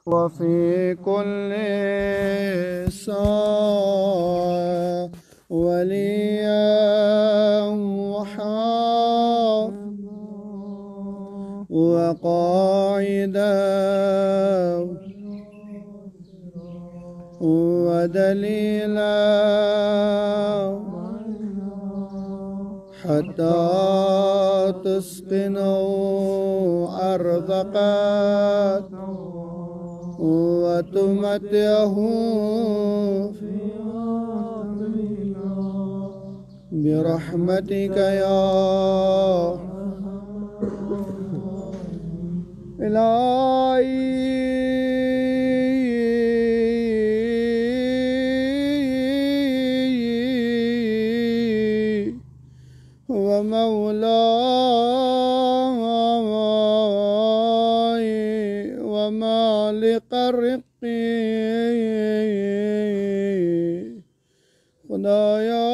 وفي كل ساعة وليا وحافظا وقاعدا ودليلا حتى تسقنوا أرزقات وتمتعه برحمتك يا إلهي ومولاي ومالك الرق خدایا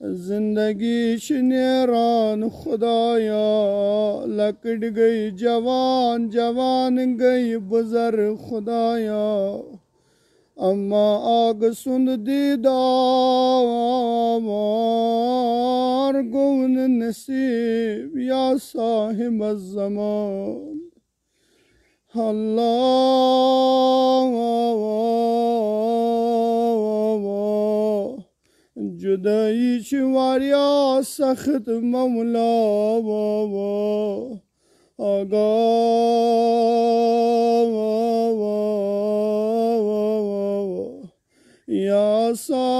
जिंदगी शनेरान खुदाया लकड़ गई जवान जवान गई बुजुर्ग खुदाया अम्मा आग सुन दीदार गुन नसीब या साहिब ज़मान अल्लाह जुदाई वारिया सख्त मौला आगा या साहिब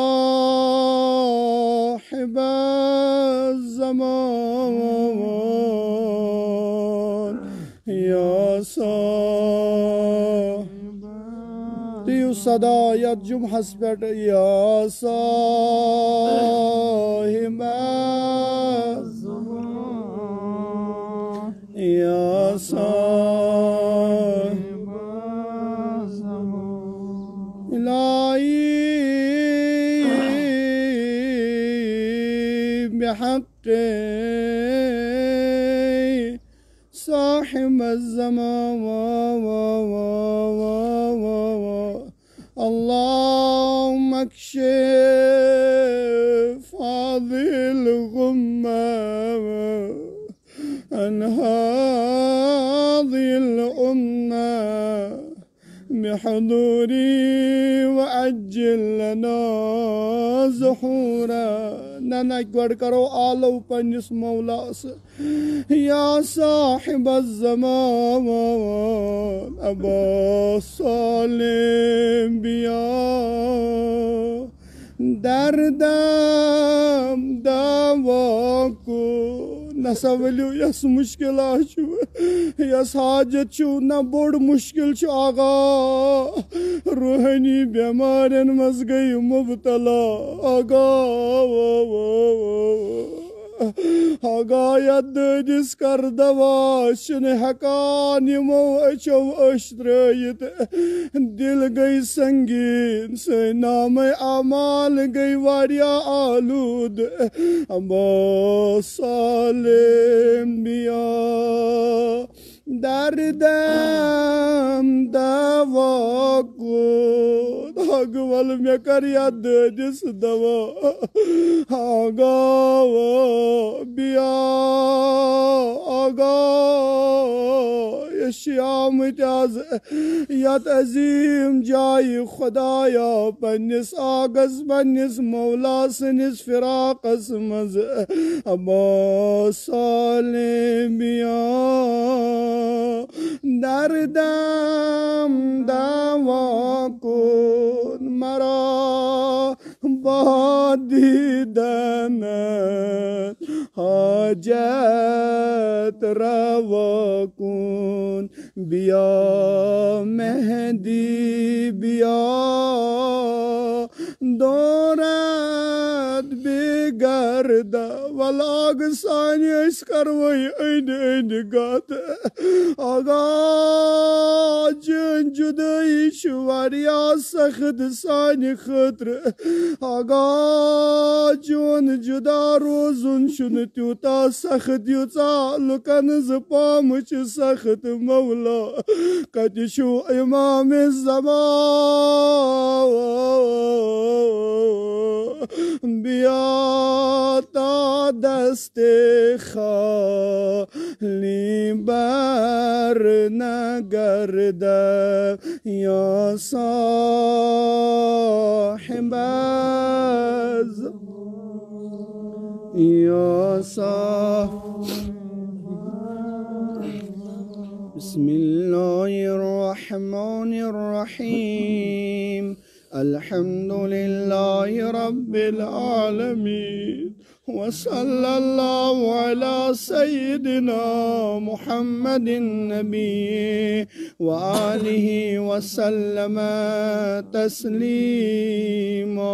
ज़मान या सदा यजुम हस्बट या साहिब या साहिब इलाही बिहक़ साहिब ज़मान اللهم اكشف هذه الغمة عن هذه الأمة بحضوري وأجل لنا ظهورا نانا گوڑ کرو آلو پنجس مولاس یا صاحب الزمان ابا سالم بیا دردم دوا کو नसवलियो यस मुश्किल यस हाजत न बोड़ मुश्किल आगा रूहानी बेमारन मज गई मुबतला आगा आगा यदिस कर दवा हकान यमो अचो अश त्रयित दिल गई संगीन से नाम अमाल गई वारिया आलूद अबा सालिम बिया दर्दम दवा को अगवल में कर याद जिस दवा आगा बिया आगा श्याम ताज यत अजीम जाय खुदाया पन्निस आगस पन्निस मौला सनिस फिराकस मज अबा सालिम बिया दर्दम दवा को मरा बादीदन हाजत रवा कुन बिया मेहदी बिया दौरत garda valag sani iskarvai aini gata aga jun juda ishwarya sakhd sani khatra aga jun juda rozun shun tuta sakhd yuta lukan zapam ch sakhd mawla kadishu imam zaman بیاتا دست خالی بر نگرده یا صاحب یا صاحب بسم الله الرحمن الرحيم الحمد لله رب العالمين وصلى الله على سيدنا محمد النبي وآله وسلم تسليما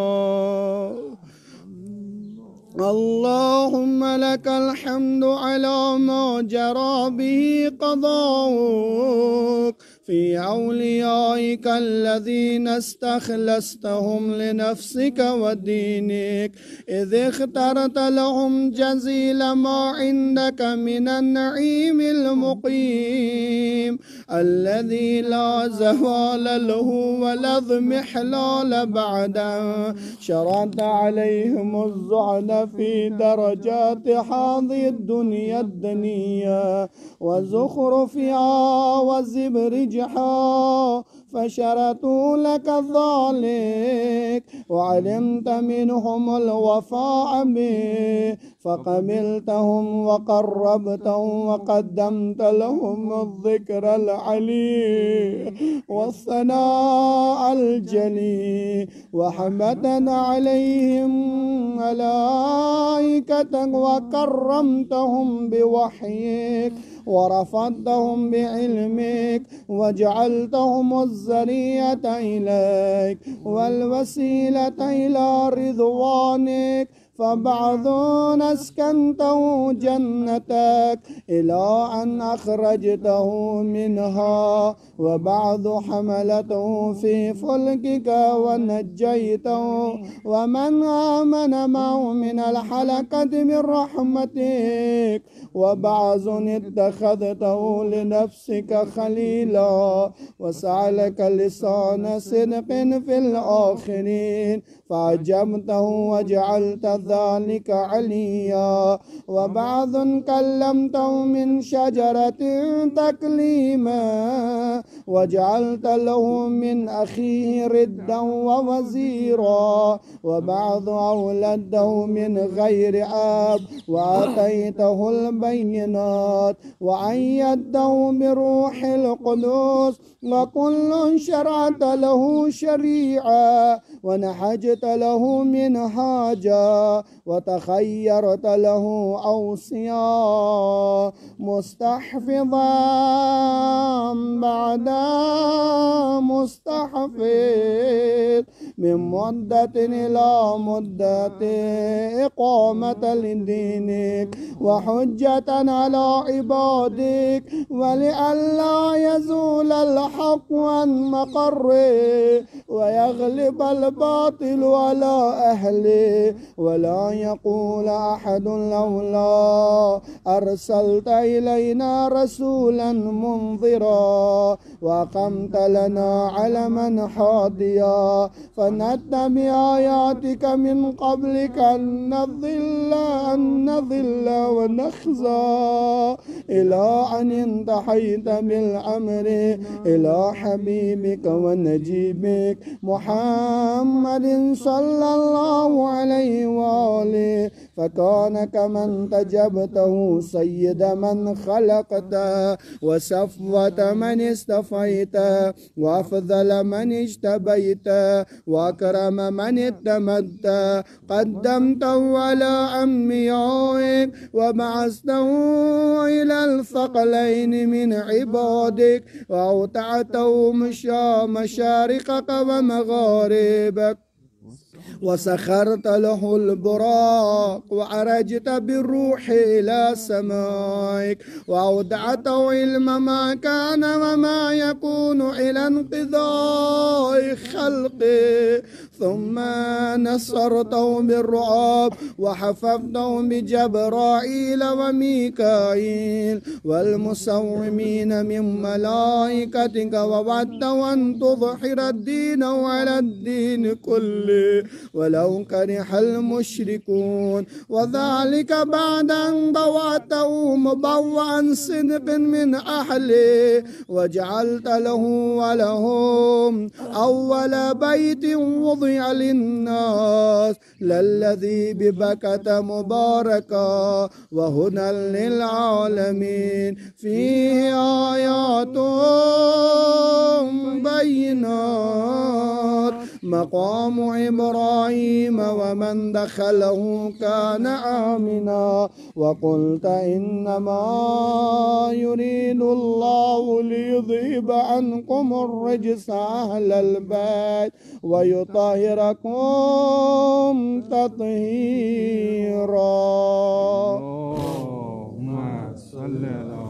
اللهم لك الحمد على ما جرى به قضاؤك في أوليائك الذين استخلصتهم لنفسك ودينك إذ اخترت لهم جزيل ما عندك من النعيم المقيم الذي لا زوال له ولا اضمحلال بعده شرعت عليهم الزعد في درجات حاضي الدنيا الدنيا وزخرفها وزبرجها فشرطوا لك ذلك وعلمت منهم الوفاء به فقبلتهم وقربتهم وقدمت لهم الذكر العلي والثناء الجلي وحمدنا عليهم ملائكتك وكرمتهم بوحيك ورفضتهم بعلمك وجعلتهم الذرية إليك والوسيلة إلى رضوانك فبعض أسكنته جنتك إلى أن أخرجته منها وبعض حملته في فلكك ونجيته ومن آمن معه من الحلقة من رحمتك وبعض اتخذته لنفسك خليلا وسألك لسان صدق في الآخرين فعجبته وجعلت ذلك عليا وبعض كلمته من شجرة تكليما وجعلت له من أخيه ردا ووزيرا وبعض أولده من غير أب وآتيته البينات وأيدته بروح القدس وكل شرعت له شريعة ونحجت له منهاجا وتخيرت له أوصياء مستحفظا بعد مستحفظ من مدة إلى مدة إقامة لدينك وحجة على عبادك ولئلا يزول الحق عن مقره ويغلب الباطل على أهله ولا يقول أحد لولا أرسلت إلينا رسولا منذرا وأقمت لنا علما حاضيا فنتبع آياتك من قبلك أن نضل ونخزى إلى أن انتهيت بالأمر إلى حبيبك ونجيبك محمد صلى الله عليه وآله فكان كمن تجبته سيد من خلقت وصفوة من استفيت وأفضل من اجتبيت وأكرم من اتمدت قدمته على أنبيائك وبعثته إلى الثقلين من عبادك وأوتعته مشارقك ومغاربك وسخرت له البراق وعرجت بالروح إلى سمائك وأودعته علم ما كان وما يكون إلى انقضاء خلقه ثم نصرته بالرعب وحفظته بجبرائيل وميكائيل والمسومين من ملائكتك ووعدت أن تظهر الدين على الدين كله ولو كره المشركون وذلك بعد أن بوعته مبوعا صدق من أهله وجعلت له ولهم أول بيت وضع للناس للذي ببكة مباركا وهدى للعالمين فيه آيات بينات مقام إبراهيم ومن دخله كان آمنا وقلت إنما يريد الله ليذهب عنكم الرجس أهل البيت ويطهركم تطهيرا. اللهم صل على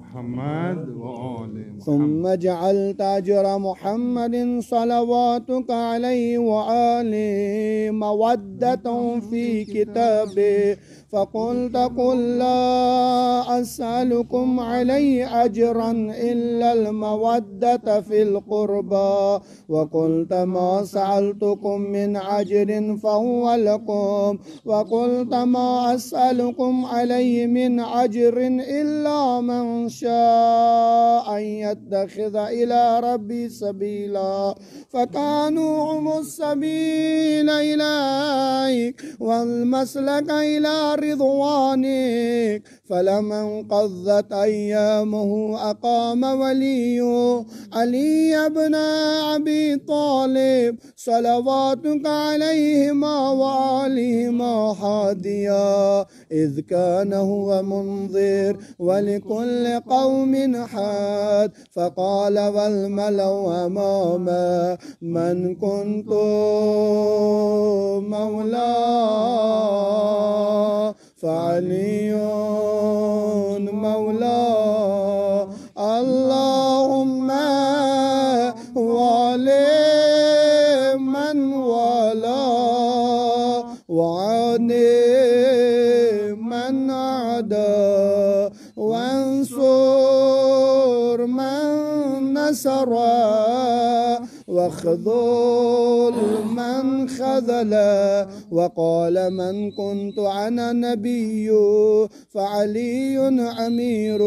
محمد وآل محمد. ثم جعلت أجر محمد صلواتك عليه وآله مودة في كتابه فقلت قل لا أسألكم عليه أجرا إلا المودة في القربى وقلت ما سألتكم من أجر فهو لكم وقلت ما أسألكم عليه من أجر إلا من شاء أن يتخذ إلى ربي سبيلا فكانوا هم السبيل إليك والمسلك إلى رضوانك فلما انقضت أيامه أقام وليه علي بن أبي طالب صلواتك عليهما وآلهما هاديا إذ كان هو منذر ولكل قوم حاد فقال والملأ أمامه من كنت مولاه فعلي مولاه اللهم ولي من والاه وعادي من عاداه وانصر من نصره واخذل من خذله وقال من كنت أنا نبي فعلي أمير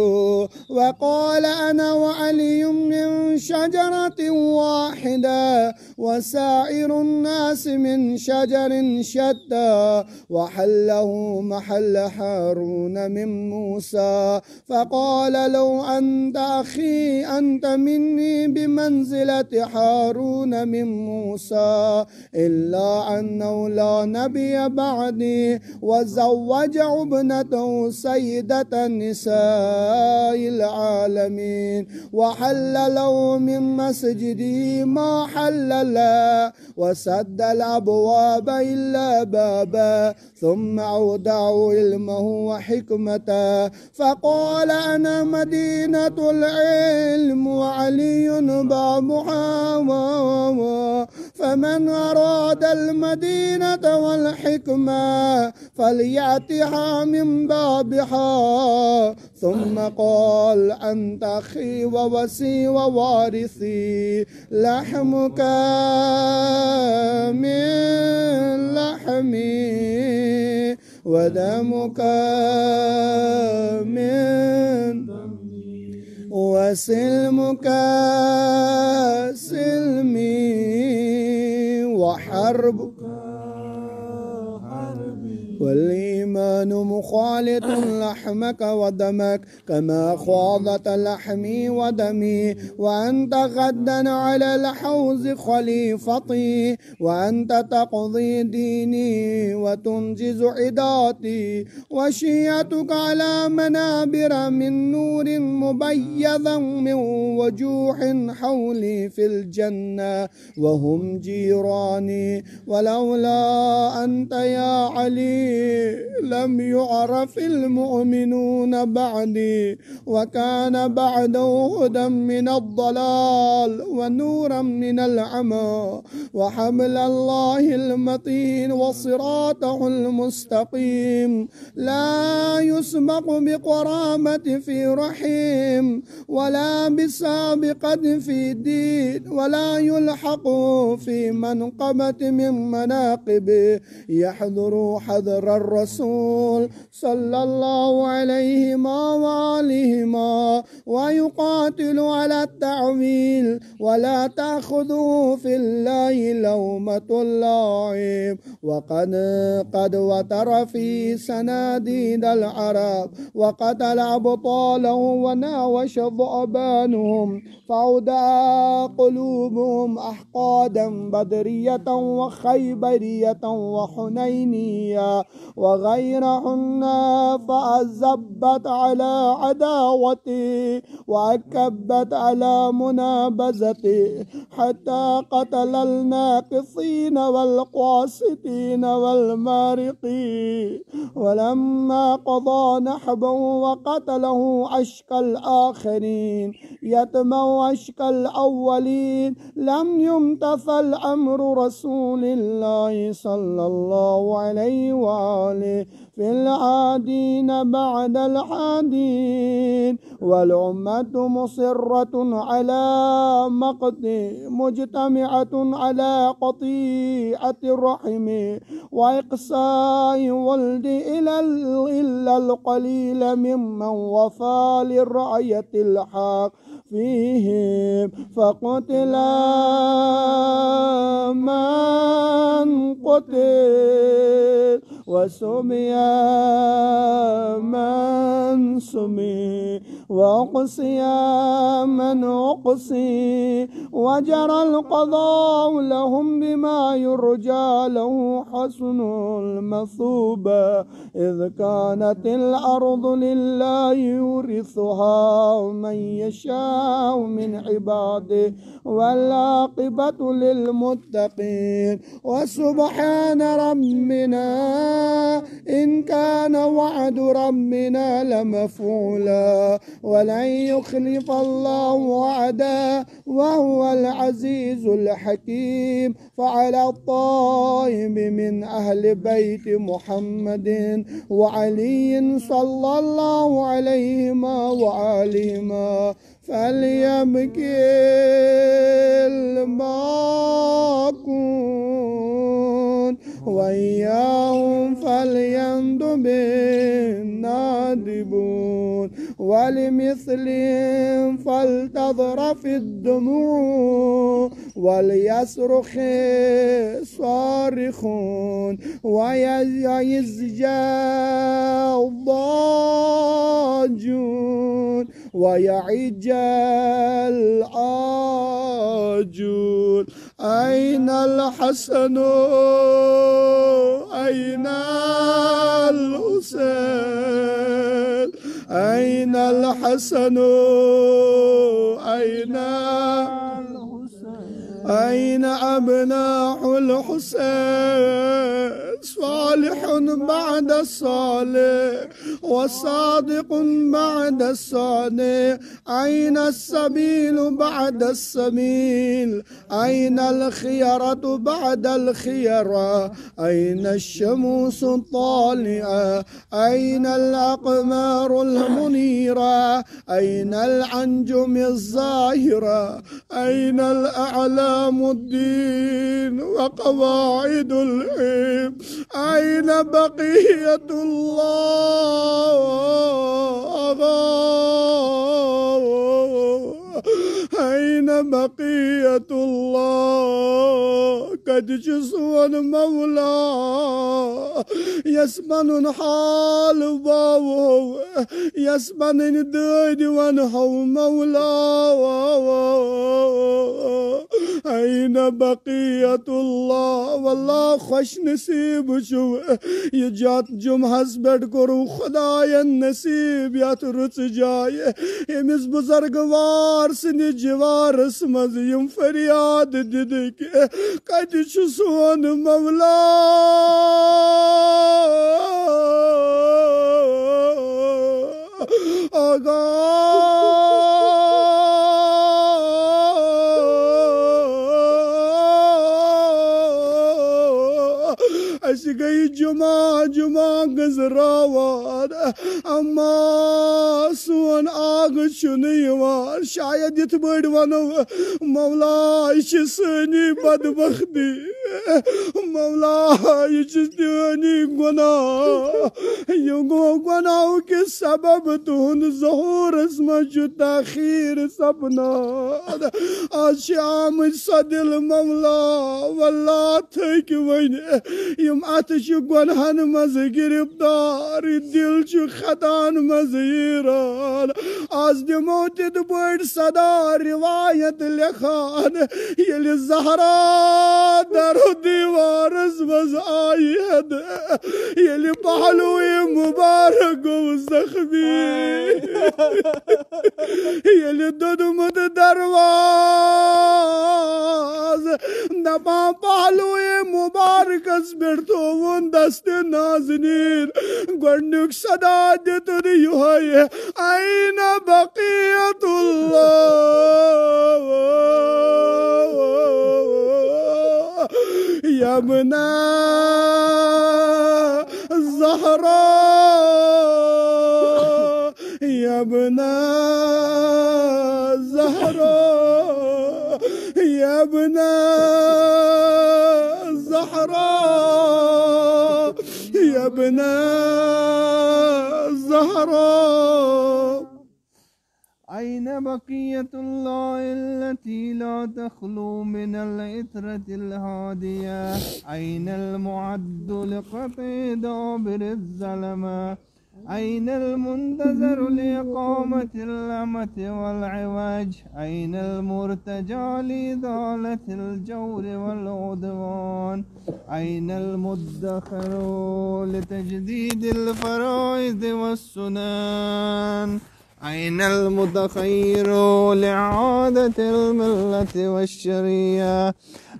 وقال أنا وعلي من شجرة واحدة وسائر الناس من شجر شتى وحله محل هارون من موسى فقال لو أنت أخي أنت مني بمنزلة هارون من موسى إلا أنه لا نبي بعدي وزوج ابنته سيدة نساء العالمين وحل له من مسجده ما حل له وسد الأبواب إلا بابا ثم أودعه علمه وحكمته فقال أنا مدينة العلم وعلي بابها فمن أراد المدينة والحكمة فليأتها من بابها ثم قال أنت أخي ووسي ووارثي لحمك من لحمي ودمك من دمي وسلمك سلمي وحربك حربي والإيمان الإيمان مخالط لحمك ودمك كما خاضت لحمي ودمي، وأنت غدا على الحوض خليفتي، وأنت تقضي ديني وتنجز عداتي، وشيعتك على منابر من نور مبيضا من وجوه حولي في الجنة وهم جيراني. ولولا أنت يا علي لم يعرف المؤمنون بعدي، وكان بعده هدى من الضلال ونورا من العمى، وحبل الله المتين وصراطه المستقيم لا يسبق بقرامة في رحيم، ولا بسابقة في دين، ولا يلحق في منقبة من مناقبه، يحضر حضر الرسول صلى الله عليهما وآلهما، ويقاتل على التعويل، ولا تأخذه في الله لومة لائم. وقد وتر في سناديد العرب، وقتل أبطاله وناوش ضعبانهم، فأودع قلوبهم أحقادا بدرية وخيبرية وحنينية وغيرهن، فأزبت على عداوتي وأكبت على منابزتي، حتى قتل الناقصين والقاسطين والمارقين. ولما قضى نحبه وقتله أشقى الآخرين يتموا أشقى الأولين، لم يمتثل أمر رسول الله صلى الله عليه وآله في العادين بعد العادين. والأمة مصرة على مقت، مجتمعة على قطيعة الرحم وإقصاء ولد إلا القليل ممن وفى للرعية الحق فيهم. فقتل من قتل وسمي من سمي وأقصي من أقصي، وجرى القضاء لهم بما يرجى له حسن المثوبة، إذ كانت الأرض لله يورثها من يشاء من عباده، والعاقبة للمتقين. وسبحان ربنا إن كان وعد ربنا لمفعولا، ولن يخلف الله وعده وهو العزيز الحكيم. فعلى الطائب من أهل بيت محمد وعلي صلى الله عليهما وآلهما فليبكي الباكون، وإياهم فليندب النادبون، ولمثلهم فلتظرف الدموع، وليصرخ الصارخون، ويزجى الضاجون، ويعج العاجون. أين الحسن أين الحسين، أين الحسن أين أين أبناء الحسين، صالح بعد الصالح وصادق بعد الصادق، أين السبيل بعد السبيل، أين الخيرة بعد الخيرة، أين الشموس الطالعة، أين الأقمار المنيرة، أين الأنجم الظاهرة، أين الأعلام الدين وقواعد العلم، أين بقية الله، أين بقية الله كدجسون مولا يسمن حال باو يسمن ديد ونحو مولا أين بقية الله والله خوش نصيب شو يجات جمعس بيت كرو خدايا نصيب يات رت جاي يمس بزرگوار سن جوارس مز يم فرياد ددك كدش سون مولا أشقي جمع قزراوان أما سون آغ شنيوان شايد يتبرد ونو مولا يشسني بدبختي مولا يشسني گناہ يوغو گناہ کے سبب تون ظہور اسم جو تاخیر سپنا آج شام صدل مولا والله تھک ون یم اتش گنہن مز گرفتار دل چھ خطان مز ایران آز دمو تد بڑ صدا روایت لکھان یل زہرا در دیوارس مز آئی حد یل پہلوی مبارک و زخمی یل ددمد درواز دپا پہلوی مبارک اس بیٹھو ون دست نازنین گوڑنک صدا دیتن یوہی این بقیت اللہ یبنا زہرا یبنا زہرا یبنا زهراء يا ابن الزهراء أين بقية الله التي لا تخلو من العترة الهادية أين المعد لقطع دابر الظلمة أين المنتظر لإقامة الأمة والعوج أين المرتجى لإزالة الجور والعدوان أين المدخر لتجديد الفرائض والسنن أين المتخير لإعادة الملة والشريعة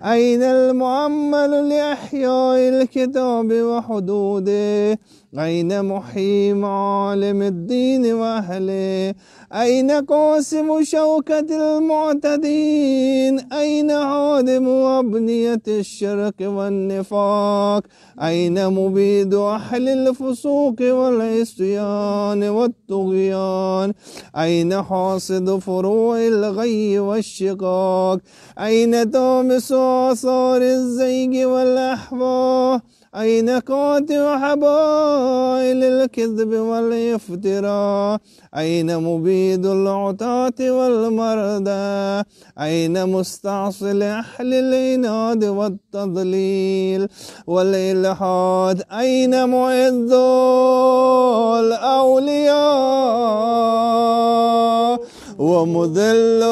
أين المؤمل لإحياء الكتاب وحدوده أين محيي معالم الدين وأهله أين قاسم شوكة المعتدين أين هادم أبنية الشرك والنفاق أين مبيد أهل الفسوق والعصيان والطغيان أين حاصد فروع الغي والشقاق أين تامس آثار الزيغ والأحباء أين قاطع حبائل الكذب والافتراء أين مبيد العتاة والمرضى أين مستعصل أهل العناد والتضليل والإلحاد أين معز الأولياء ومذل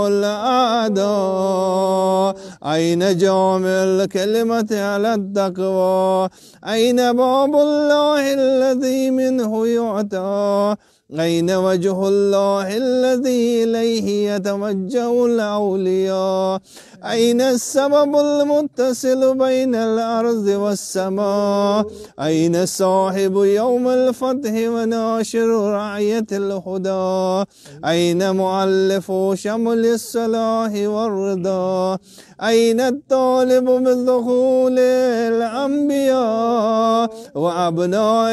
الأعداء أين جامع الكلمة على التقوى أين باب الله الذي منه يعطى أين وجه الله الذي إليه يتوجه الأولياء أين السبب المتصل بين الأرض والسماء أين صاحب يوم الفتح وناشر رعية الهدى أين مؤلف شمل الصلاح والرضا أين الطالب بدخول الأنبياء وأبناء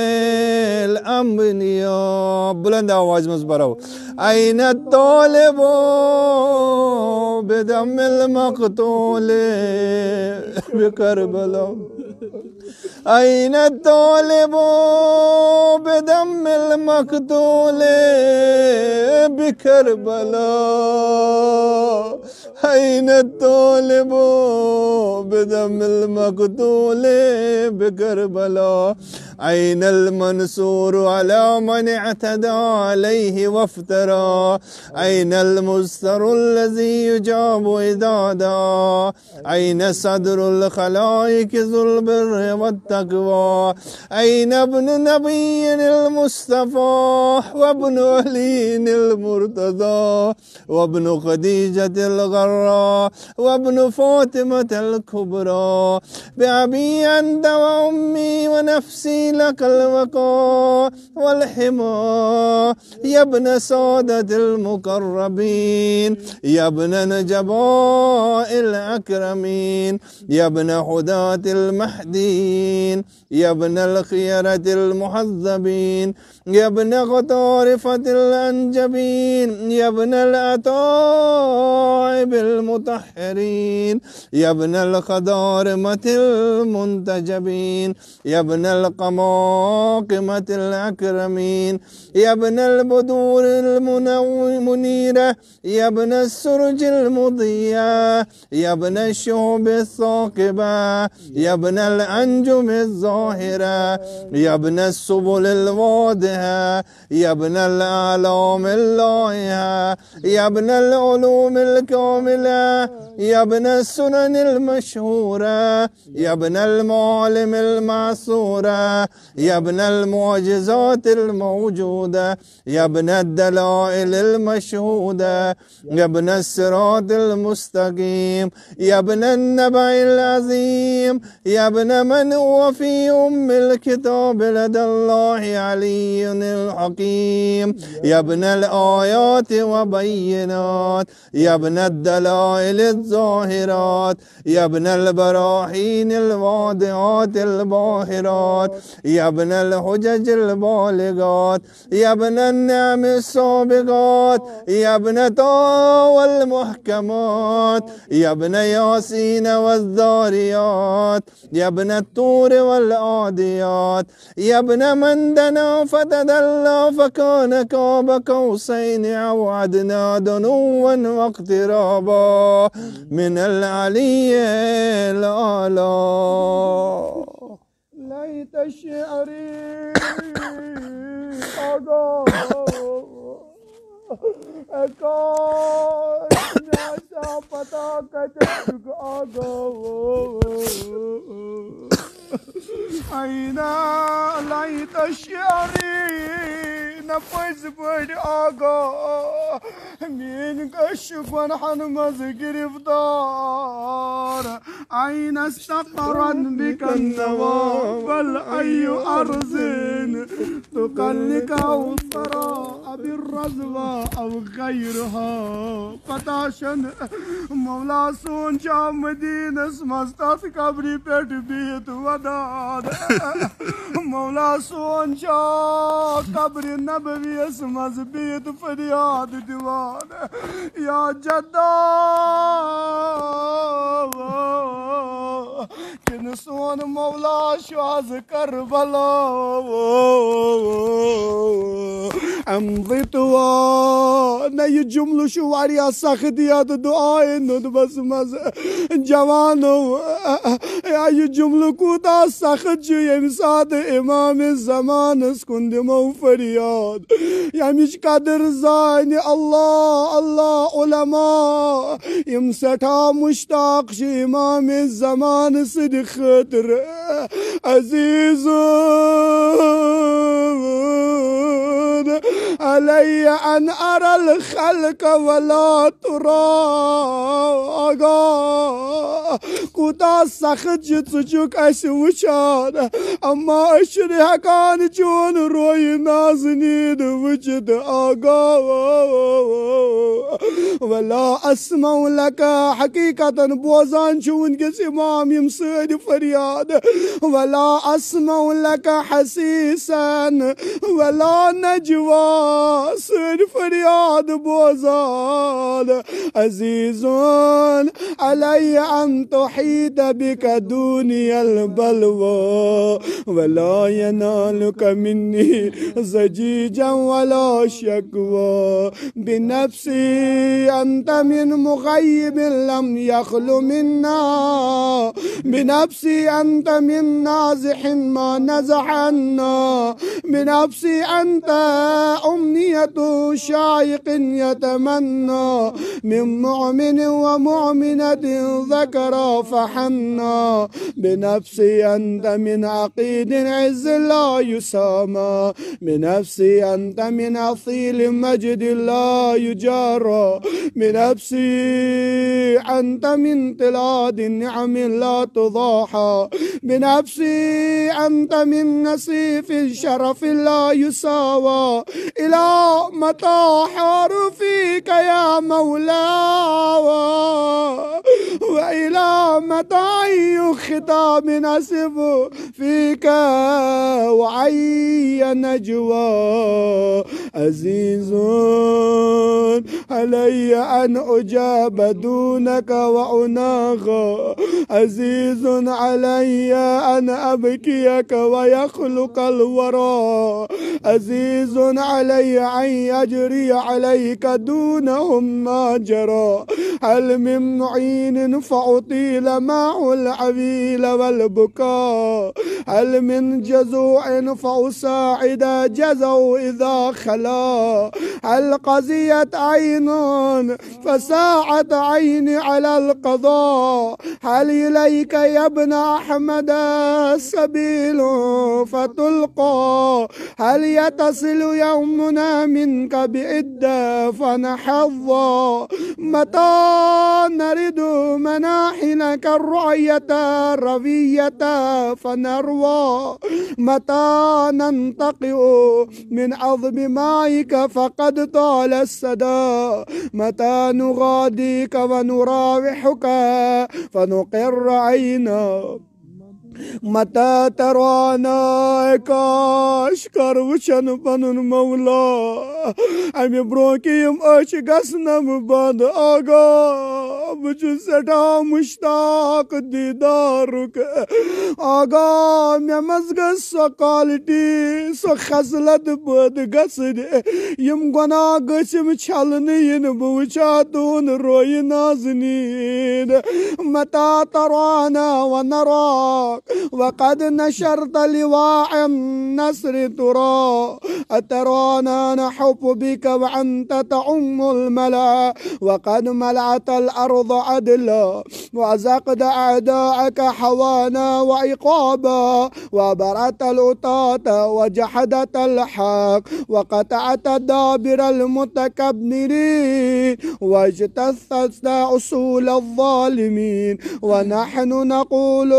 الأنبياء بلند آواز مزبرو أين الطالب بدم المقتول بكربلاء أين الطالب بدم المقتول بكربلاء أين الطالب بدم المقتول بكربلاء أين المنصور على من اعتدى عليه وافترى أين المستر الذي يجاب إذا دعا أين صدر الخلائق ذو البر والتقوى أين ابن نبي المصطفى وابن علي المرتضى وابن خديجة الغراء وابن فاطمة الكبرى بأبي أنت وأمي ونفسي لك الوقاء والحمى يا ابن سادة المقربين يا ابن نجباء الأكرمين يا ابن هداة المهديين يا ابن الخيرة المحذبين يا ابن غطارفة الأنجبين يا ابن الأتائب المطهرين يا ابن الخضارمة المنتجبين يا ابن القماقمة الأكرمين يا ابن البدور المنيرة يا ابن السرج المضية يا ابن الشهب الثاقبة يا ابن الأنجم الظاهرة يا ابن السبل الواضحة يا ابن الأعلام اللائحة يا ابن العلوم الكاملة يا ابن السنن المشهورة يا ابن المعالم المعصورة يا ابن المعجزات الموجودة يا ابن الدلائل المشهودة يا ابن الصراط المستقيم يا ابن النبع العظيم يا ابن من هو في أم الكتاب لدى الله علي الحكيم يا ابن الآيات وبينات يا ابن الدلائل الظاهرات يا ابن البراهين الواضحات الباهرات يا ابن الحجج البالغات يا ابن النعم السابقات يا ابن طه المحكمات يا ابن ياسين والذاريات يا ابن الطور والعاديات يا ابن من دنا فتدلى فكان قاب قوسين أو أدنى دنوا واقترابا من العلي الأعلى. ليت شعري أين ليت شعري نفس بڑ آگا مين كشف حنمز گرفتار أين استقرت بك النوى والأي أرض تقلك أو الثراء بالرزوى أو غيرها فتاشن مولا سون شا مدينة مستات قبري پٹ بيت وداد مولا سون شا قبر نبوي اسمز بيت فرياد ديوان يا جدا كن سون مولا شواز كربلا امضيتوا ني جملة شو واريا سخديات دعاء ند بس مز جوانو يا جملة كوتا سخد شو يمساد امام الزمان سكند مو فرياد يا مش قدر زاني الله الله علماء يمستا مشتاق شي امام الزمان صدق خطر عزيز علي أن أرى الخلق ولا ترى كوتا سخت جتسجوك أسوشان أما أشري كان جون روي نازنين وجد آقا ولا أسمع لك حقيقة بوزان شون كس إمام يمسد فرياد ولا أسمع لك حسيسا ولا نجوى سد فرياد بوزان عزيز علي أن تحيط بك دوني البلوى ولا ينالك مني زجيجا ولا شكوى بنفسي أنت من مغيب لم يخل منا بنفسي أنت من نازح ما نزح عنا بنفسي أنت أمنية شايق يتمنى من مؤمن ومؤمنة ذكر فحنا بنفسي أنت من عقيد عز لا يسامى بنفسي أنت من أصيل مجد لا يجارى بنفسي أنت من طلاد النعم لا تضاحى بنفسي أنت من نسيف الشرف لا يساوى إلى متى حار فيك يا مولاي وإلى متى أي خطاب نسف فيك وعي نجوى عزيز علي أن أجاب دونك وأناغى عزيز علي أن أبكيك ويخلق الورى عزيز علي أن يجري عليك دونهم ما جرى هل من معين فأطيل معه العويل والبكاء هل من جزوع فأساعد جزوا إذا خلا هل قضيت عين فساعت عيني على القضاء هل إليك يا ابن أحمد سبيل فتلقى هل يتصل يومنا منك بإدى فنحظى متى نرد مناحلك الرعية الروية فنروى متى ننتقئ من عظم مائك فقد طال السدى متى نغاديك ونراوحك فنقر عينا متى ترانا كاشكر وشن بنون مولا أمي بروكيم أشغسنم بعد آغا بجسدا مشتاق ديدارك آغا ممزغس سقالتي سخزلت بود غسد يم غنا غسم چلنين بوچاتون روي نازنين متى ترانا ونراك وقد نشرت لواء النصر ترى أترانا نحب بك وأنت تعم الملا وقد ملأت الأرض عدلا وأزقت أعداءك حوانا وعقابا وبرأت الأطاة وجحدت الحق وقطعت دابر المتكبرين واجتثت أصول الظالمين ونحن نقول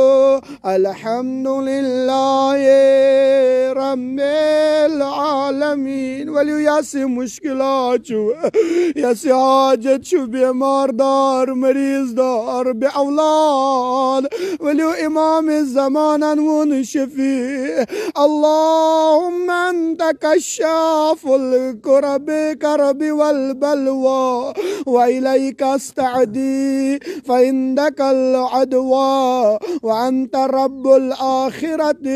الحمد لله رب العالمين وليو ياسي مشكلات شو ياسي حاجت شو بيمار دار مريض دار بأولاد وليو إمام الزمان ونشفي اللهم أنت كشاف الكرب كرب والبلوى وإليك استعدي فعندك العدوى وأنت رب الآخرة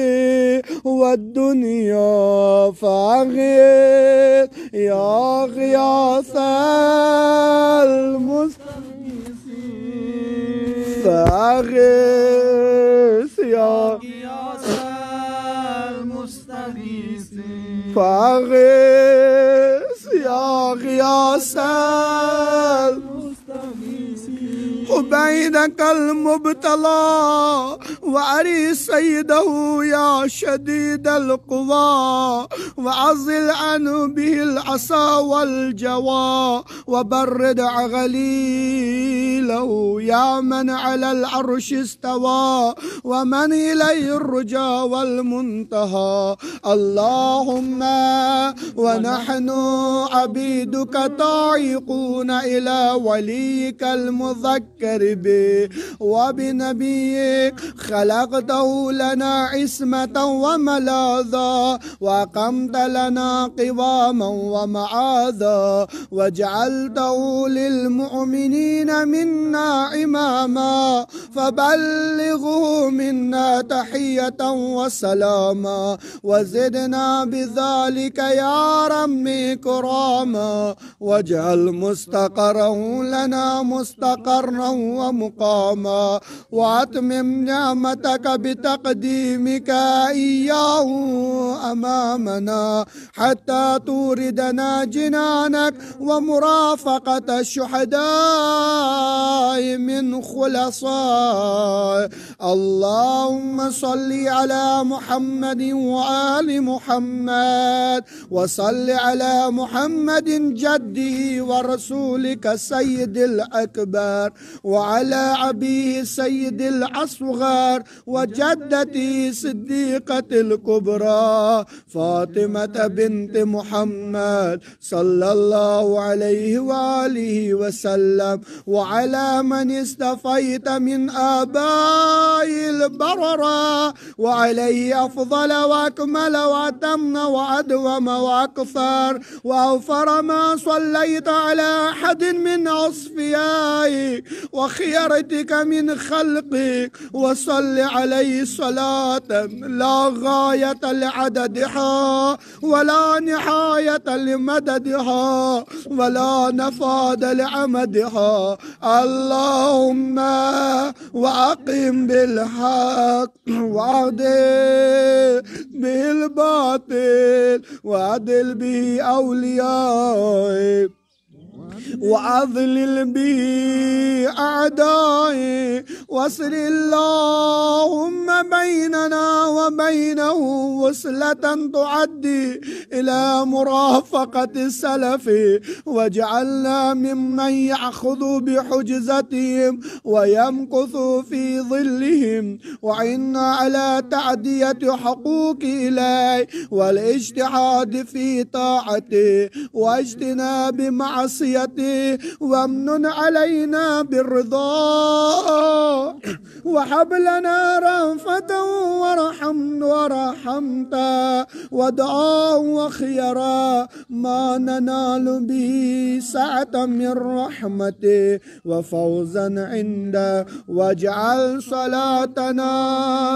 والدنيا فأغث يا غياث المستغيثين فأغث يا غياث المستغيثين فأغث يا غياث عبيدك المبتلى وأري سيده يا شديد القوى وأزل عنه به العصا والجوى وبرد غليله يا من على العرش استوى ومن إليه الرجا والمنتهى اللهم ونحن عبيدك طائقون إلى وليك المذكر به وبنبيك، خلقته لنا عصمة وملاذا، وأقمت لنا قواما ومعاذا، وجعلته للمؤمنين منا إماما، فبلغه منا تحية وسلاما، وزدنا بذلك يا ربي كراما، واجعل مستقره لنا مستقرا ومقاما، وأتمم نعمتك بتقديمك إياه أمامنا حتى توردنا جنانك ومرافقة الشهداء من خلصاء. اللهم صل على محمد وآل محمد، وصل على محمد جده ورسولك السيد الأكبر، وعلى أبيه السيد الأصغر، وجدته صديقة الكبرى فاطمة بنت محمد صلى الله عليه وآله وسلم، وعلى من استفيت من آباء البررة، وعليه أفضل وأكمل وأتم وأدوم وأكثر وأوفر ما صليت على أحد من أصفيائك وخيرتك من خلقك، وصل عليه صلاة لا غاية لعددها ولا نهاية لمددها ولا نفاد لعمدها. اللهم وأقم بالحق وعدل بالباطل وعدل به أوليائك وأذلل به أعدائي، واسر اللهم بيننا وبينه وصلة تعدي إلى مرافقة السلف، واجعلنا ممن يأخذ بحجزتهم ويمكث في ظلهم، وعنا على تعدية حقوق إليه والاجتهاد في طاعته واجتناب معصيته، وامنن علينا بالرضا، وهب لنا رأفة ورحمت ودعاء وخيرا ما ننال به سعة من رحمته وفوزا عنده، واجعل صلاتنا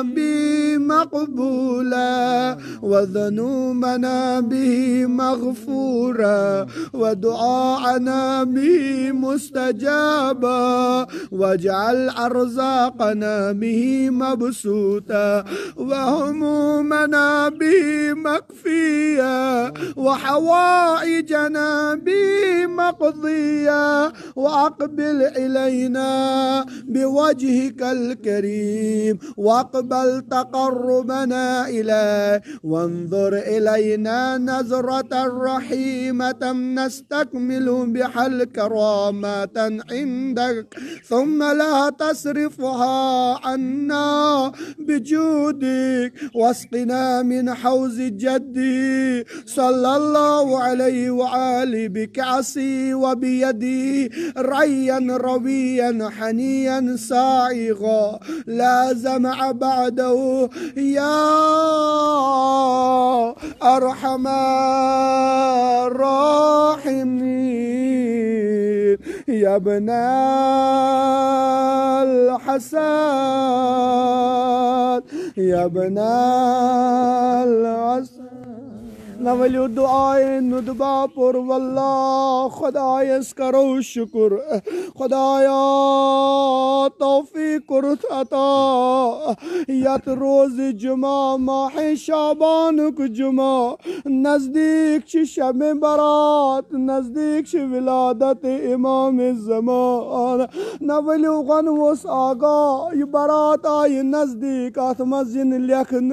به مقبولة وذنوبنا به مغفورة ودعاءنا به مستجابا، واجعل أرزاقنا به مبسوطة وهمومنا به مكفية وحوائجنا به مقضية، وأقبل إلينا بوجهك الكريم واقبل تقربنا إليه، وانظر إلينا نظرة رحيمة نستكمل بها الكرامات عندك، ثم لا تصرفها عنا بجودك، واسقنا من حوض جدي صلى الله عليه وآله بكأسي وبيدي ريا رويا حنيا سائغا لا زمع بعده، يا أرحم الراحمين، يا ابن الحسن، يا ابن الحسن. نولي دعای ندبا پر والله خدای اسکرو شکر، خدایا توفیق کرد عطا، یت روز جمعه ماه شعبان کو جمعه نزدیک چی شب برات، نزدیک چی ولادت امام زمان، نولی غنوس آقا ی برات آئی نزدیک آتما زن لیکن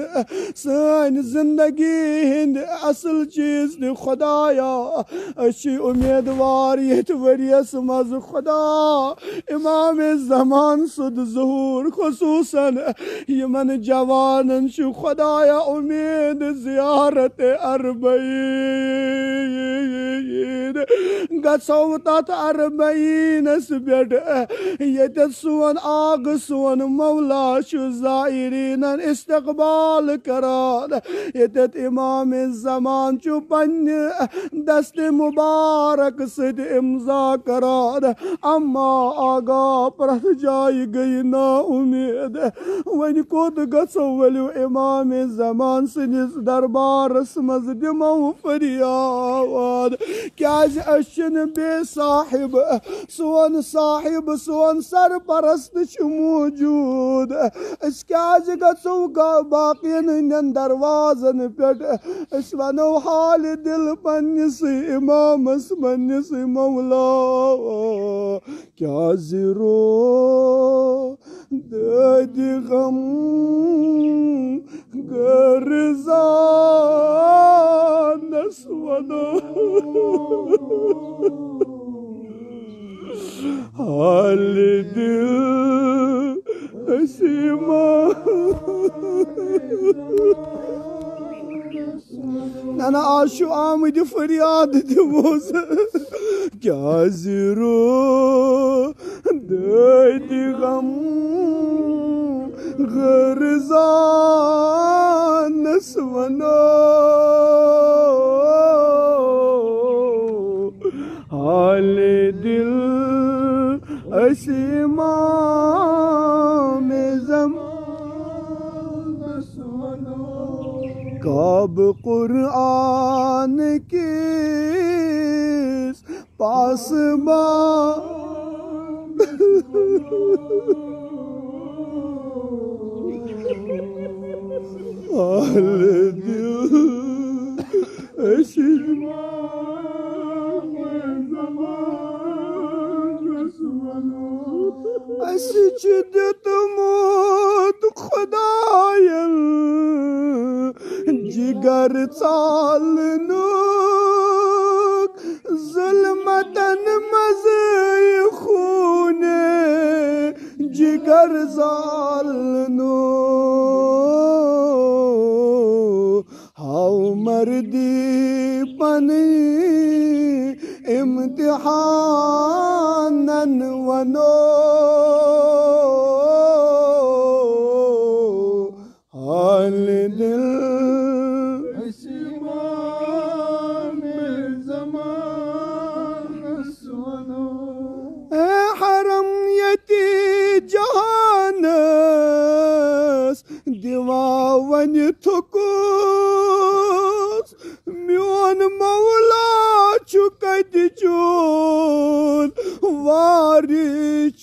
سین زندگی ہند असल चीज दि खुदाया अच्छी उम्मीदवार यथ वरियस मज खुदा इमाम ज़मान सुद ज़हूर खुसूसन यमन जवानन छु खुदाया उम्मीद ज़ियारत अरबईन गसो तत अरबईनस पेट यत सोन आग सोन मौला छु ज़ाइरीनन इस्तकबाल करान यत इमाम ज़मान छु पन्ने दस्त मुबारक सद इम्जा करान अम्मा आगा प्रथ जाय गई ना उम्मीद वन कोत गसो वलियो इमाम ज़मान सनिस दरबारस मज दिमो फरियाद क्याज अशन बे साहिब सोन सरपरस्त छु मौजूद अस क्याज गसो बाकियन हंदन दरवाजन पेट अस वनो हाल दिल पन्निस इमामस पन्निस मौला क्या ज़िरो दर्द गम गर्ज़ानस वनो हाल दिल असीमा नाना आशु आमद फरियाद दिमोस क्या ज़िरो दर्द गम गर्ज़ानस वनो हाल दिल असीमा में ज़मानस वनो काब कुरान किस पास हाल दिल असीमा दितमोत खुदायन जिगर चालनुक जुल्मतन मज़े खूने जिगर जालनुक हाउ मर्दी पनी इम्तिहानन वनो हाल दिल हरम यती जहानस दिवा वन थुकुस म्योन मौला छु कत चून वारी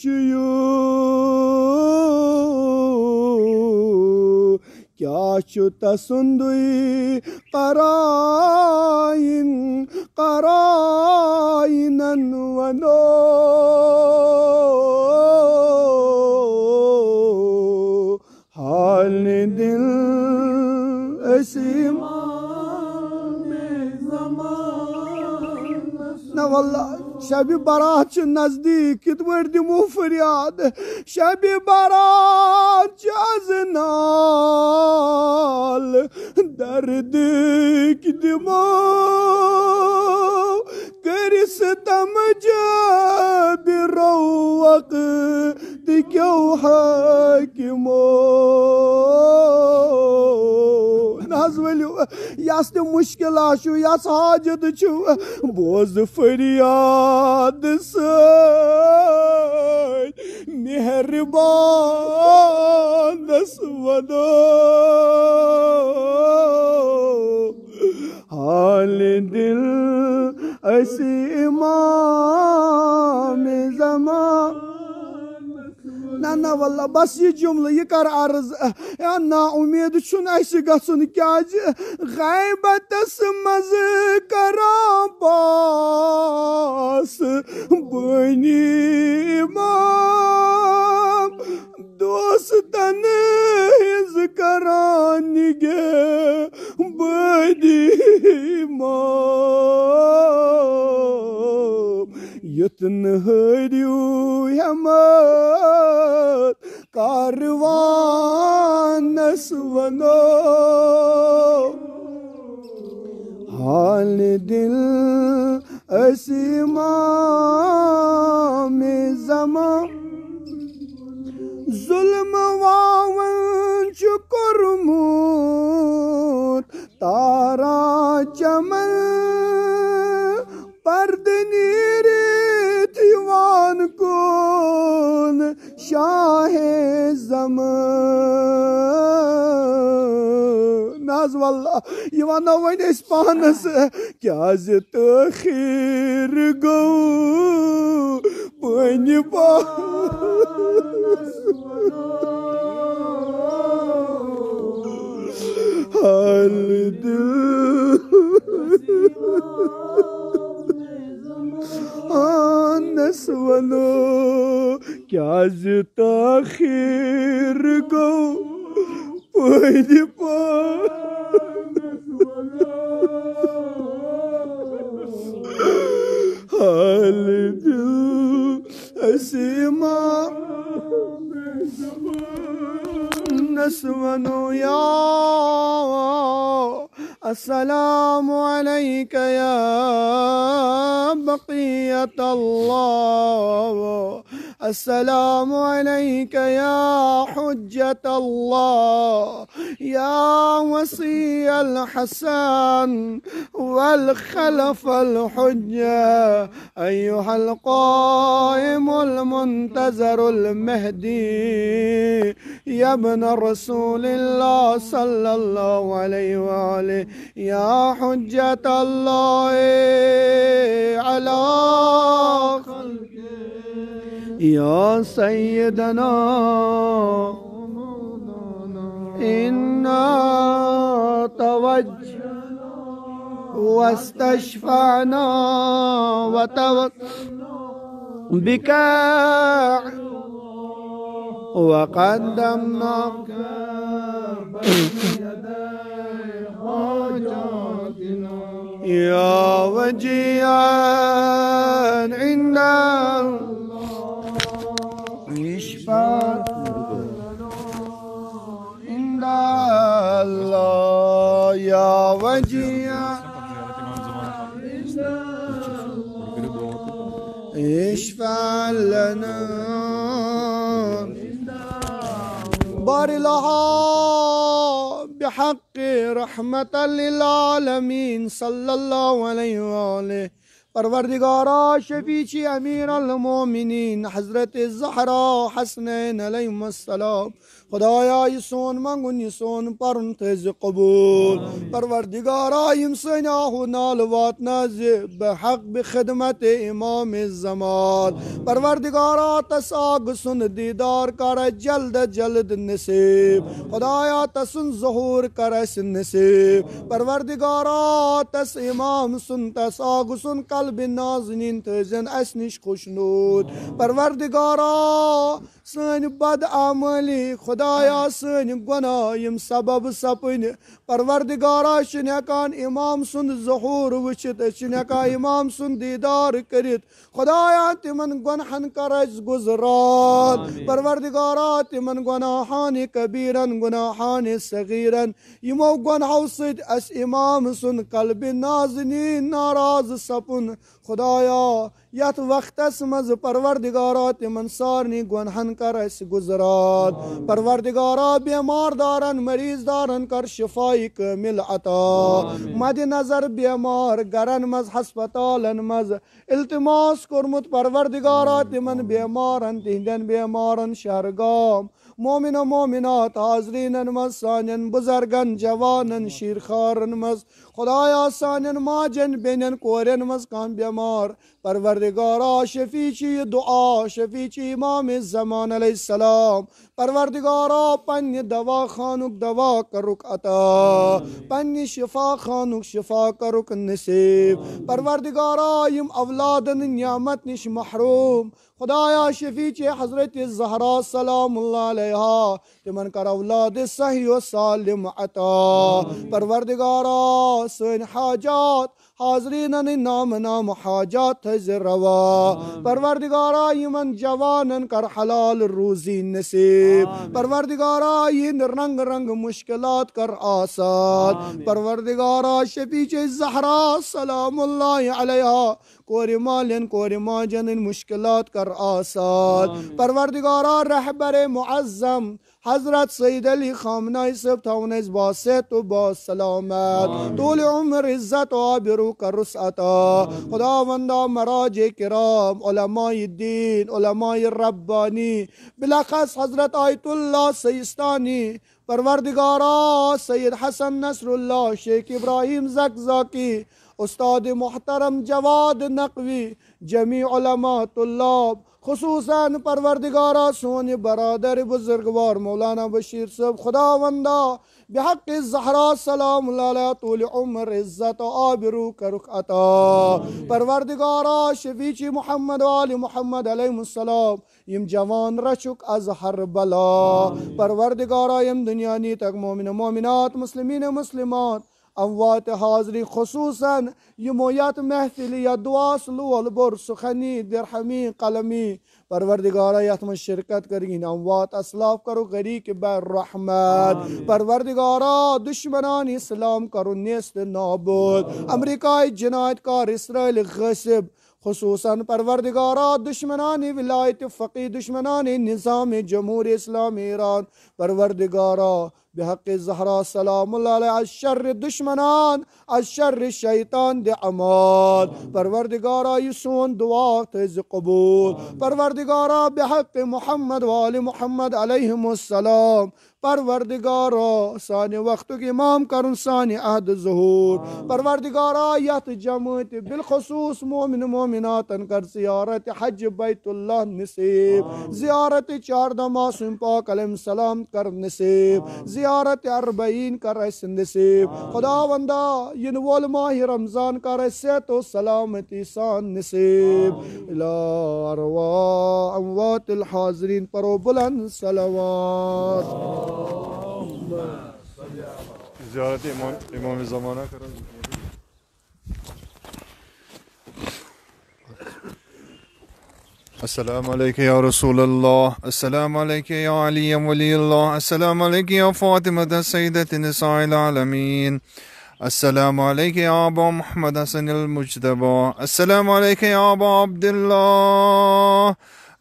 चुयू क्या छु तसुंदुई कराइनन वनो हाल दिल असीमा न वल्लाह शब बारात नजदीक कित दिमो फरियाद शब बारात अजनाल दर्द दिमो करिस तमज बिरौक क्यों हाकिमो वलियो यस ते मुश्किल आशु यस हाजत छु बोज फरियाद मेहरबान दस वनो हाल दिल असी इमाम ज़मान ना वल्ला बस ये जुमला ये कर अर्ज या ना उम्मीद छुन गसन क्या गैबतस मज करा पास बनी इमाम दोस्तन हिज करान गे बनी युतन हरियो हमत कारवानस वनो हाल दिल असीमा में जमा जुल्म वावन चुकुरमुत तारा चमन पर्दनीरे दीवान कोन शाहे ज़मान नाज़ वल्लाह ये वनो वन इस पानस क्या तखीर गो पनी हाल दिल नसवनो क्या तखीर गो पनी हाल दिल असीमा नसवनो या अस्सलामु अलैका या बक़ियत अल्लाह अस्सलामु अलैका या हुज्जत अल्लाह या वसी अल हसन वल खलफ अल हुज्जा अय्युहल क़ाइमुल मुंतज़रुल महदी या इब्न रसूलिल्लाह सल्लल्लाहु अलैहि वआलिहि या हुज्जत अल्लाह अला या सय्यदना इन्ना तवज्ज वस्तशफ़अना बिका वक़द्दमनाक या वजियान इंदा इंदा अल्लाह या वजियान इश्फ़ा लना बारिलहा बिहक़्क़ि रहमतल लिल आलमीन सल्लल्लाहु अलैहि वआलिहि परवरदिगारा शफीची अमीर अल मोमिनीन हज़रत ज़हरा हसनैन अलैहिस्सलाम खुदाया ये सोन मंगुन ये सोन परन थज कबूल परवरदिगारा यम सन आहु नाल वातनाज बहक बखदमत इमाम ज़मान परवरदिगारा तसाग सुन दीदार कर जल्द जल्द नसीब खुदाया तसन ज़हूर कर नसीब परवरदिगारा तस इमाम सुन तसाग सुन कल्ब नाज़नीन थजन अस निश खुशनूद परवरदिगारा सन बद आमली खुदाया सन गुनाह यम सबब सपन परवरदिगारा हकान इमाम सुंद ज़हूर वचित हकान इमाम सुंद दीदार करित खुदाया तिमन गुनहन कर गुजरान परवरदिगारा तिमन गुनाहान कबीरन गुनाहान सगीरन यमो गुनाहों सद अस इमाम सुंद कल्ब नाज़नीन नाराज सपुन खुदाया यथ वक्तस मज परवरदिगारा तिमन सारनी गुनहन कर गुजरात परवरदिगारा बेमार दारन मरीज दारन कर शिफाई कामिल अता मद नजर बेमार गरन मज हस्पतालन मज इल्तिमास कोरमुत परवरदिगारा तिमन बेमारन तिहंदन बेमारन शहरगाम मोमिन मोमिनात हाजरीन मज सानन बुजुर्गन जवानन शीरखारन मज खुदाया सानन माजन बेनन कोरन मज कान बेमार परवरदिगारा शफीची दुआ शफीची इमाम ज़मान अलैहिस्सलाम परवरदिगारा पन्य दवा खानुक दवा करुक अता पन्य शिफा खानुक शिफा करुक नसीब परवरदिगारा यम औलादन नियामत निश महरूम खुदाया शफीची हज़रत ज़हरा सलामुल्लाह अलैहा तिमन कर औलाद सही व सालिम अता परवरदिगारा سن حاجات حاضرین نام نام حاجات روا پروردگارا یمن جوانن کر حلال روزی نصیب پروردگارا ین رنگ رنگ مشکلات کر آسان پروردگارا شفیع زہرا سلام اللہ علیہا کوری مالن کوری ماجن مشکلات کر آسان پروردگارا رہبر معظم حضرت سید علی خامنہ صاحب تھونس با صحت و با سلامت طول عمر عزت و آبرو کا رسعتا خداوندہ مراجع کرام علماء الدین علماء ربانی بلاخص حضرت آیت اللہ سیستانی پروردگارا سید حسن نصر اللہ شیخ ابراہیم زکزاکی استاد محترم جواد نقوی جمیع علماء طلاب خصوصاً پروردگارا سون برادر بزرگوار مولانا بشیر صاحب خداوندہ بحق الزہرا سلام اللہ طول عمر عزت آبرو کرک عطا پروردگارا شفیچی محمد و آل محمد علیہ السلام یم جوان رچک از ہر بلا پروردگارا یم دنیا نی تک مومن مومنات مسلمین مسلمات اموات حاضری خصوصاً یمویت محفل یا دعا سلول بر سخنی درہمی قلمی پروردگارہ یت من شرکت کرگین اموات اسلاف کرو غریق بر رحمت پروردگارہ دشمنان اسلام کرو نیست نابود امریکہ جنایت کار اسرائیل غصب خصوصاً پروردگارہ دشمنان ولایت فقی دشمنان نظام جمہور اسلام ایران پروردگارہ بحق الزہرا سلام اللہ علیہ الشر دشمنان الشر شیطان دے امان پروردگارہ یسون دعا تیز قبول پروردگارہ بحق محمد وآل محمد علیہم السلام پروردگارہ سانی وقت کی امام کرن سانی عہد ظہور پروردگارہ یت جمعیت بالخصوص مومن مومناتن کر زیارت حج بیت اللہ نصیب زیارت 14 معصوم پاک علیہ السلام کر نصیب زیارت 40 کر اس نصیب خداوندہ ین وول ماہ رمضان کر صحت و سلامتی سان نصیب الى ارواح اموات الحاضرین پرو بلند صلوات زیارت امام زمانہ کرن السلام علیکم یا رسول اللہ السلام علیکم یا علی ولی اللہ السلام علیکم یا فاطمہ سیدۃ نساء العالمین السلام علیکم یا ابا محمد حسن المجتبی السلام علیکم یا ابا عبداللہ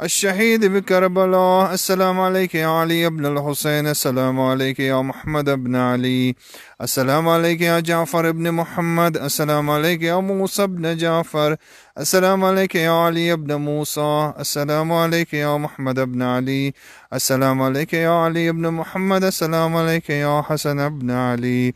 الشهيد بكربلاء السلام عليك يا علي بن الحسين السلام عليك يا محمد بن علي السلام عليك يا جعفر بن محمد السلام عليك يا موسى بن جعفر السلام عليك يا علي بن موسى السلام عليك يا محمد بن علي السلام عليك يا علي بن محمد السلام عليك يا حسن بن علي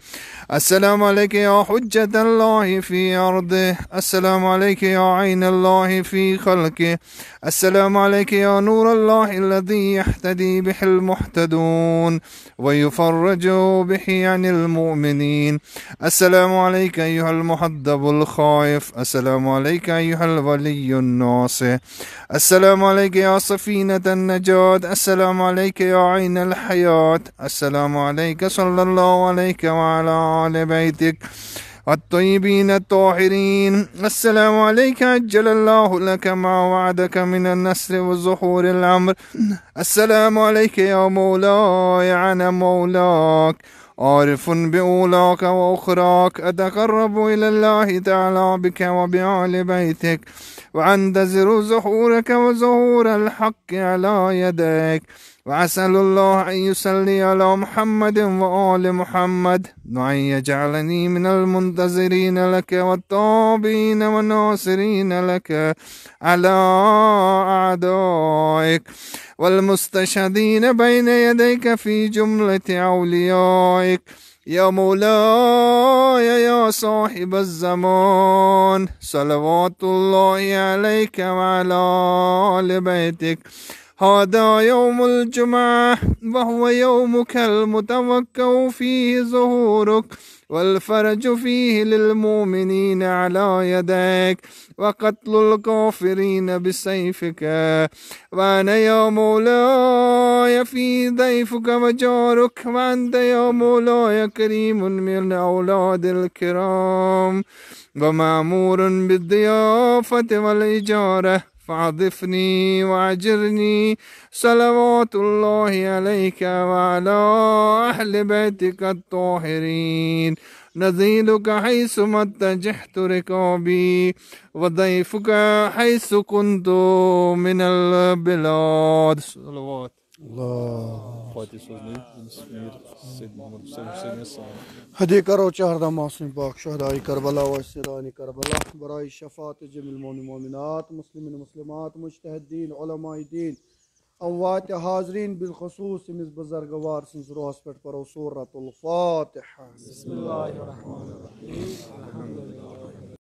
السلام عليك يا حجة الله في أرضه السلام عليك يا عين الله في خلقه السلام عليك يا نور الله الذي يهتدي به المهتدون ويفرج به عن المؤمنين السلام عليك أيها المحدب الخائف السلام عليك أيها الولي الناصح السلام عليك يا سفينة النجاة السلام عليك يا عين الحياة السلام عليك صلى الله عليك وعلى آل بيتك الطيبين الطاهرين السلام عليك عجل الله لك ما وعدك من النصر والظهور الأمر السلام عليك يا مولاي أنا مولاك عارف بأولاك وأخراك أتقرب إلى الله تعالى بك وبآل بيتك وأنتظر ظهورك وظهور الحق على يديك وأسأل الله أن يصلي على محمد وآل محمد وأن يجعلني من المنتظرين لك والطابين والناصرين لك على أعدائك والمستشهدين بين يديك في جملة أوليائك يا مولاي يا صاحب الزمان صلوات الله عليك وعلى آل بيتك هذا يوم الجمعة وهو يومك المتوقع فيه ظهورك والفرج فيه للمؤمنين على يديك وقتل الكافرين بسيفك. وأنا يا مولاي في ضيفك وجارك وأنت يا مولاي كريم من أولاد الكرام ومأمور بالضيافة والإجارة فأضفني وأجرني صلوات الله عليك وعلى أهل بيتك الطاهرين. نزيلك حيث ما اتجهت ركابي وضيفك حيث كنت من البلاد. صلوات الله हदी करो चाहदा मासूम पाक शहदाई करबला व सिरानी करबला बराई शफात जमील मोमिनात मुस्लिमीन मुस्लिमात मुजतहिदीन उलमाए दीन अमवात हाजरीन बिलखुसूस इस बुजुर्गवार सिंस रोहस पे परो सूरतुल फातिहा। बिस्मिल्लाहिर्रहमानिर्रहीम।